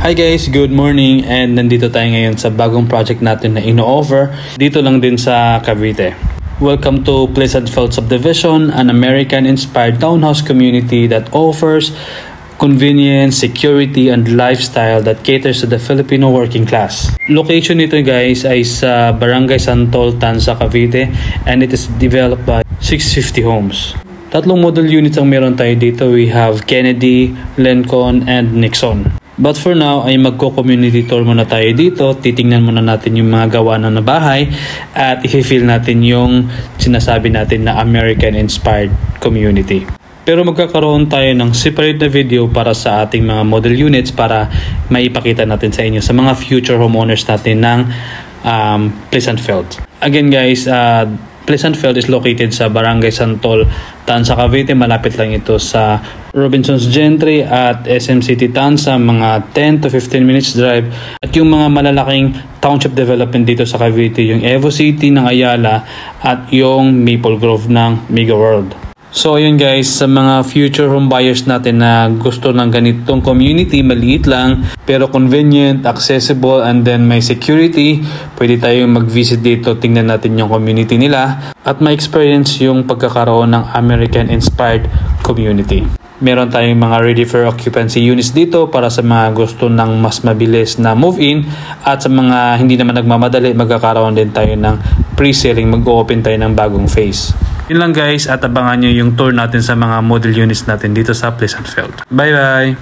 Hi guys, good morning, and nandito tayo ngayon sa bagong project natin na ino-offer dito lang din sa Cavite. Welcome to Pleasantveld Subdivision, an American-inspired townhouse community that offers convenience, security, and lifestyle that caters to the Filipino working class. Location nito guys ay sa Barangay Santol, Tanza, Cavite, and it is developed by 650 homes. Tatlong model units ang meron tayo dito. We have Kennedy, Lincoln, and Nixon. But for now ay magko-community tour muna tayo dito. Titingnan muna natin yung mga gawa na bahay at i-feel natin yung sinasabi natin na American-inspired community. Pero magkakaroon tayo ng separate na video para sa ating mga model units para maipakita natin sa inyo sa mga future homeowners natin ng Pleasantveld. Again guys, Pleasantveld is located sa Barangay Santol, Tanza, Cavite. Malapit lang ito sa Robinsons Gentry at SM City Tanza, mga 10 to 15 minutes drive. At yung mga malalaking township development dito sa Cavite, yung Evo City ng Ayala at yung Maple Grove ng Mega World. So ayun guys, sa mga future home buyers natin na gusto ng ganitong community, maliit lang pero convenient, accessible, and then may security, pwede tayong mag-visit dito, tingnan natin yung community nila at ma-experience yung pagkakaroon ng American-inspired community. Meron tayong mga ready for occupancy units dito para sa mga gusto ng mas mabilis na move-in, at sa mga hindi naman nagmamadali, magkakaroon din tayo ng pre-selling, mag-open tayo ng bagong phase. Yun lang guys, at abangan nyo yung tour natin sa mga model units natin dito sa Pleasantveld. Bye bye!